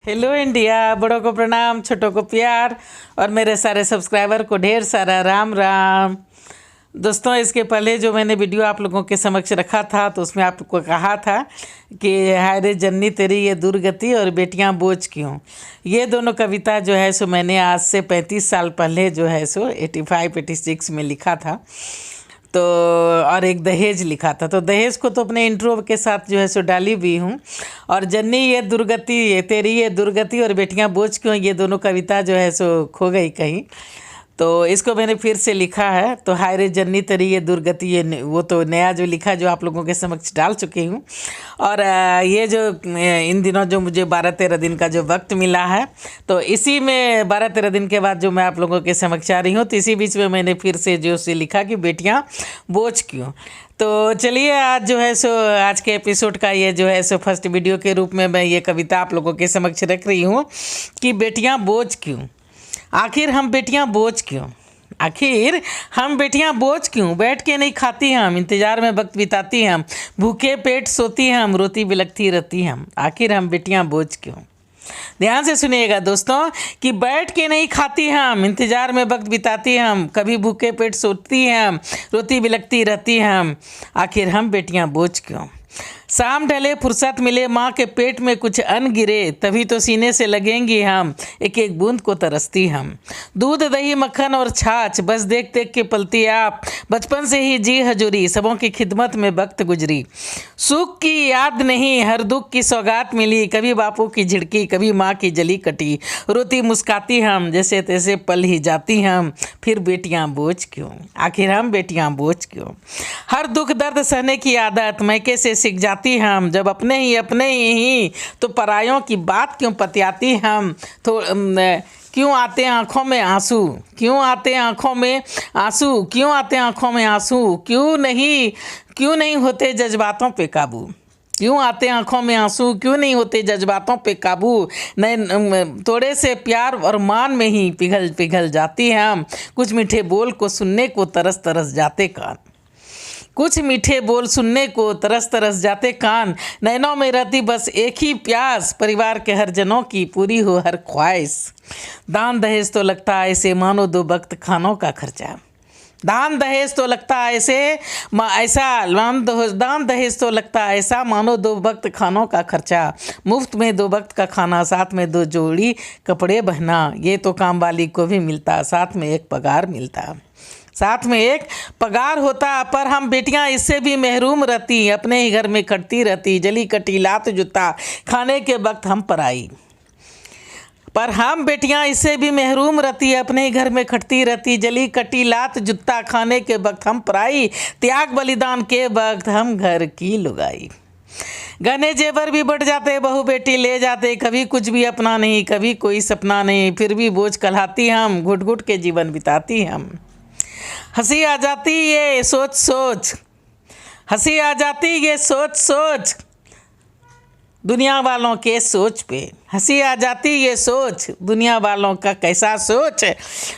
Hello India, बड़ों को प्रणाम, छोटों को प्यार और मेरे सारे सब्सक्राइबर को ढेर सारा राम राम। दोस्तों, इसके पहले जो मैंने वीडियो आप लोगों के समक्ष रखा था तो उसमें आपको कहा था कि हाय रे जन्नी तेरी ये दुर्गति और बेटियां बोझ क्यों। ये दोनों कविता जो है सो मैंने आज से 35 साल पहले जो है सो 85-86 में लिखा था। तो और एक दहेज लिखा था, तो दहेज को तो अपने इंट्रो के साथ जो है सो डाली भी हूँ। और जन्नी ये दुर्गति, ये तेरी ये दुर्गति और बेटियां बोझ क्यों, ये दोनों कविता जो है सो खो गई कहीं, तो इसको मैंने फिर से लिखा है। तो हाय रे जन्नी तेरी ये दुर्गति, ये वो तो नया जो लिखा जो आप लोगों के समक्ष डाल चुकी हूँ। और ये जो इन दिनों जो मुझे 12-13 दिन का जो वक्त मिला है, तो इसी में 12-13 दिन के बाद जो मैं आप लोगों के समक्ष आ रही हूँ, तो इसी बीच में मैंने फिर से जो से लिखा कि बेटियाँ बोझ क्यों। तो चलिए आज जो है सो आज के एपिसोड का ये जो है सो फर्स्ट वीडियो के रूप में मैं ये कविता आप लोगों के समक्ष रख रही हूँ कि बेटियाँ बोझ क्यों। आखिर हम बेटियां बोझ क्यों, आखिर हम बेटियां बोझ क्यों। बैठ के नहीं खाती हम, इंतज़ार में वक्त बिताती हम, भूखे पेट सोती हम, रोती बिलखती रहती हम। आखिर हम बेटियां बोझ क्यों। ध्यान से सुनिएगा दोस्तों कि बैठ के नहीं खाती हम, इंतज़ार में वक्त बिताती हम, कभी भूखे पेट सोती हम, रोती बिलखती रहती हम। आखिर हम बेटियां बोझ क्यों। शाम ढले फुर्सत मिले, माँ के पेट में कुछ अन्न गिरे, तभी तो सीने से लगेंगी हम, एक एक बूंद को तरसती हम। दूध दही मक्खन और छाछ बस देख देख के पलती आप, बचपन से ही जी हजूरी, सबों की खिदमत में वक्त गुजरी। सुख की याद नहीं, हर दुख की सौगात मिली, कभी बापू की झिड़की, कभी माँ की जली कटी, रोती मुस्काती हम, जैसे तैसे पल ही जाती हम। फिर बेटियाँ बोझ क्यों, आखिर हम बेटियाँ बोझ क्यों। हर दुख दर्द सहने की आदत मैके से सीख जाती हम, जब अपने ही तो परायों की बात क्यों पतियाती हम। तो क्यों आते आँखों में आंसू, क्यों आते आँखों में आंसू, क्यों आते आँखों में आंसू, क्यों नहीं होते जज्बातों पे काबू, क्यों आते आँखों में आंसू, क्यों नहीं होते जज्बातों पे काबू। नए थोड़े से प्यार और मान में ही पिघल जाती हैं हम, कुछ मीठे बोल को सुनने को तरस जाते कान, कुछ मीठे बोल सुनने को तरस जाते कान। नैनों में रहती बस एक ही प्यास, परिवार के हर जनों की पूरी हो हर ख्वाहिश। दान दहेज तो लगता ऐसे मानो 2 वक्त खानों का खर्चा, दान दहेज तो लगता ऐसा मानो 2 वक्त खानों का खर्चा। मुफ्त में 2 वक्त का खाना, साथ में 2 जोड़ी कपड़े बहना, ये तो काम वाली को भी मिलता, साथ में एक पगार होता। पर हम बेटियां इससे भी महरूम रहती, अपने ही घर में खटती रहती, जली कटी लात जूता खाने के वक्त हम पराई। पर हम बेटियां इससे भी महरूम रहती, अपने ही घर में खटती रहती, जली कटी लात जूता खाने के वक्त हम पराई। त्याग बलिदान के वक्त हम घर की लुगाई। गहने जेवर भी बढ़ जाते, बहू बेटी ले जाते, कभी कुछ भी अपना नहीं, कभी कोई सपना नहीं, फिर भी बोझ कहलाती हम, घुट घुट के जीवन बिताती हम। हंसी आ जाती ये सोच, हंसी आ जाती ये सोच दुनिया वालों के सोच पे, हंसी आ जाती ये सोच दुनिया वालों का कैसा सोच।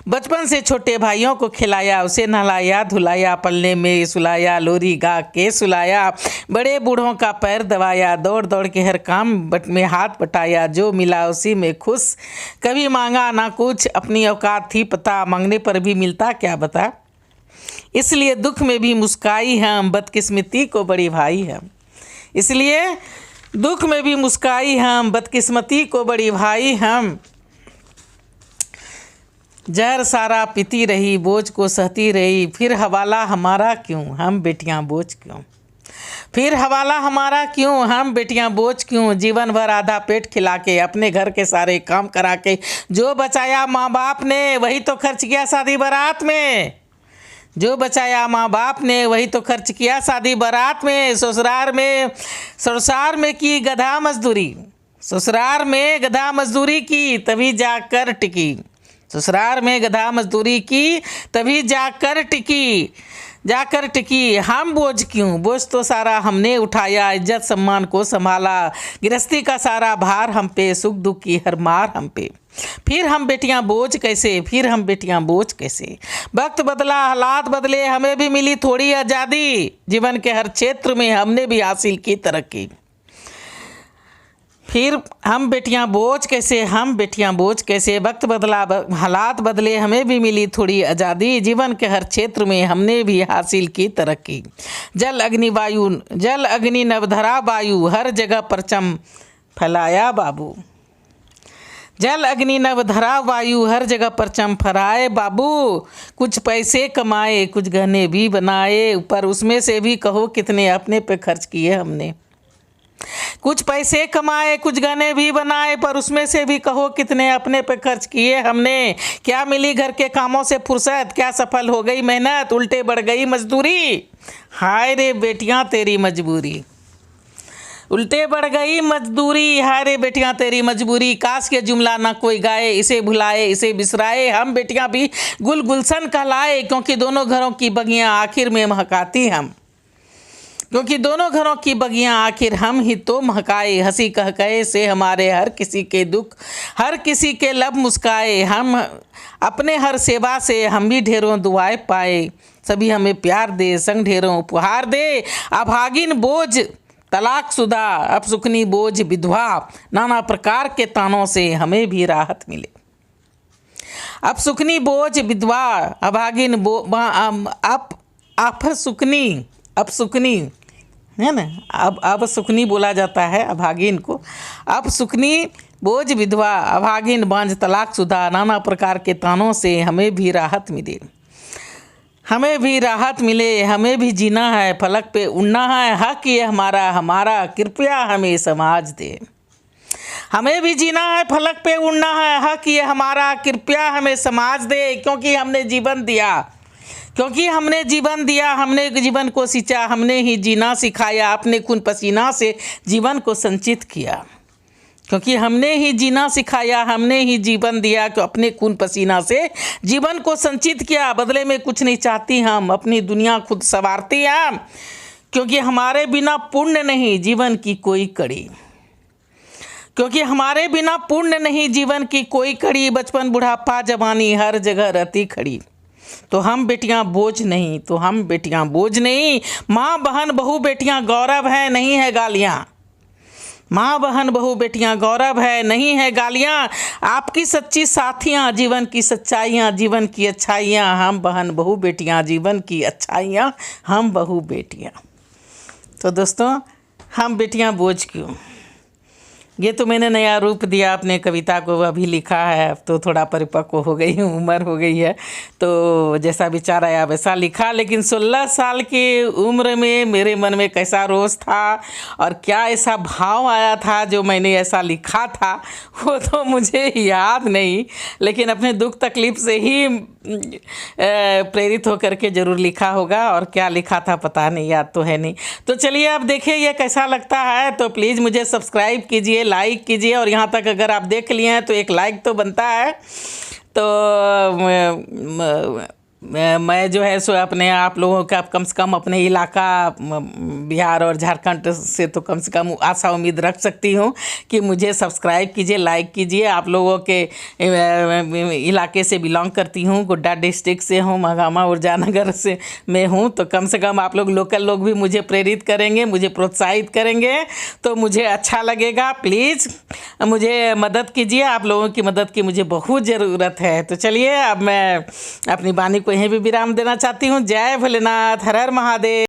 बचपन से छोटे भाइयों को खिलाया, उसे नहलाया धुलाया, पलने में सुलाया, लोरी गा के सुलाया, बड़े बूढ़ों का पैर दबाया, दौड़ दौड़ के हर काम में हाथ बटाया, जो मिला उसी में खुश, कभी मांगा ना कुछ, अपनी औकात थी पता, मांगने पर भी मिलता क्या बता। इसलिए दुख में भी मुस्काई हम, बदकिस्मती को बड़ी भाई हम, इसलिए दुख में भी मुस्काई हम, बदकिस्मती को बड़ी भाई हम। जहर सारा पीती रही, बोझ को सहती रही, फिर हवाला हमारा क्यों, हम बेटियां बोझ क्यों। फिर हवाला हमारा क्यों, हम बेटियां बोझ क्यों। जीवन भर आधा पेट खिला के, अपने घर के सारे काम करा के, जो बचाया माँ बाप ने वही तो खर्च किया शादी बारात में, जो बचाया माँ बाप ने वही तो खर्च किया शादी बारात में। ससुराल में की गधा मजदूरी, ससुराल में गधा मजदूरी की तभी जाकर टिकी, ससुराल में गधा मजदूरी की तभी जाकर टिकी। हम बोझ क्यों, बोझ तो सारा हमने उठाया, इज्जत सम्मान को संभाला, गृहस्थी का सारा भार हम पे, सुख दुख की हर मार हम पे। फिर हम बेटियां बोझ कैसे, फिर हम बेटियां बोझ कैसे। वक्त बदला, हालात बदले, हमें भी मिली थोड़ी आज़ादी, जीवन के हर क्षेत्र में हमने भी हासिल की तरक्की। फिर हम बेटियां बोझ कैसे वक्त बदला, हालात बदले, हमें भी मिली थोड़ी आज़ादी, जीवन के हर क्षेत्र में हमने भी हासिल की तरक्की। जल अग्नि नवधरा वायु, हर जगह परचम फैलाया बाबू। जल अग्नि नवधरा वायु, हर जगह परचम फहराए बाबू। कुछ पैसे कमाए, कुछ गहने भी बनाए, पर उसमें से भी कहो कितने अपने पे खर्च किए हमने। कुछ पैसे कमाए, कुछ गहने भी बनाए, पर उसमें से भी कहो कितने अपने पे खर्च किए हमने। क्या मिली घर के कामों से फुर्सत, क्या सफल हो गई मेहनत, उल्टे बढ़ गई मजदूरी। हाय रे बेटियां तेरी मजबूरी, उल्टे बढ़ गई मजदूरी, हाय रे बेटियां तेरी मजबूरी। काश के जुमला ना कोई गाए, इसे भुलाए इसे बिसराए, हम बेटियां भी गुल गुलशन कहलाए, क्योंकि दोनों घरों की बगियां आखिर में महकाती हम। क्योंकि दोनों घरों की बगियां आखिर हम ही तो महकाए। हंसी कह कहे से हमारे हर किसी के दुख, हर किसी के लब मुस्काए। हम अपने हर सेवा से हम भी ढेरों दुआएं पाए। सभी हमें प्यार दे, संग ढेरों उपहार दे। अभागिन बोझ तलाकशुदा, अपसुकनी बोझ विधवा, नाना प्रकार के तानों से हमें भी राहत मिले। अपसुकनी बोझ विधवा, अभागिन अपसुकनी है ना, अब सुकनी बोला जाता है अभागिन को। अब सुकनी बोझ विधवा, अभागिन बांझ तलाकशुदा, नाना प्रकार के तानों से हमें भी राहत मिले। हमें भी राहत मिले, हमें भी जीना है, फलक पे उड़ना है, हक ये हमारा कृपया हमें समाज दे। हमें भी जीना है, फलक पे उड़ना है, हक ये हमारा कृपया हमें समाज दे। क्योंकि हमने जीवन दिया, हमने जीवन को सींचा, हमने ही जीना सिखाया, अपने खून पसीना से जीवन को संचित किया। क्योंकि हमने ही जीना सिखाया, हमने ही जीवन दिया, कि अपने खून पसीना से जीवन को संचित किया। बदले में कुछ नहीं चाहती हम, अपनी दुनिया खुद संवारती हम। क्योंकि हमारे बिना पुण्य नहीं जीवन की कोई कड़ी, क्योंकि हमारे बिना पुण्य नहीं जीवन की कोई कड़ी। बचपन बुढ़ापा जवानी हर जगह रहती खड़ी। तो हम बेटियां बोझ नहीं, माँ बहन बहू बेटियां गौरव है, नहीं है गालियाँ। माँ बहन बहू बेटियां गौरव है, नहीं है गालियाँ। आपकी सच्ची साथियाँ, जीवन की सच्चाइयाँ, जीवन की अच्छाइयाँ। हम बहन बहू बेटियां, जीवन की अच्छाइयाँ, हम बहू बेटियां। तो दोस्तों, हम बेटियां बोझ क्यों? ये तो मैंने नया रूप दिया अपने कविता को, अभी लिखा है। अब तो थोड़ा परिपक्व हो गई हूँ, उम्र हो गई है, तो जैसा विचार आया वैसा लिखा। लेकिन 16 साल की उम्र में मेरे मन में कैसा रोष था और क्या ऐसा भाव आया था जो मैंने ऐसा लिखा था, वो तो मुझे याद नहीं। लेकिन अपने दुख तकलीफ से ही प्रेरित होकर के ज़रूर लिखा होगा, और क्या लिखा था पता नहीं, याद तो है नहीं। तो चलिए अब देखिए ये कैसा लगता है। तो प्लीज़ मुझे सब्सक्राइब कीजिए, लाइक कीजिए, और यहाँ तक अगर आप देख लिए हैं तो एक लाइक तो बनता है। तो मैं जो है सो अपने आप लोगों का कम से कम अपने इलाका बिहार और झारखंड से तो कम से कम आशा उम्मीद रख सकती हूँ कि मुझे सब्सक्राइब कीजिए, लाइक कीजिए। आप लोगों के इलाके से बिलोंग करती हूँ, गोड्डा डिस्ट्रिक्ट से हूँ, महागामा ऊर्जानगर से मैं हूँ। तो कम से कम आप लोग लोकल लोग भी मुझे प्रेरित करेंगे, मुझे प्रोत्साहित करेंगे, तो मुझे अच्छा लगेगा। प्लीज़ मुझे मदद कीजिए, आप लोगों की मदद की मुझे बहुत ज़रूरत है। तो चलिए अब मैं अपनी वाणी को यहीं भी विराम देना चाहती हूँ। जय भोलेनाथ, हर हर महादेव।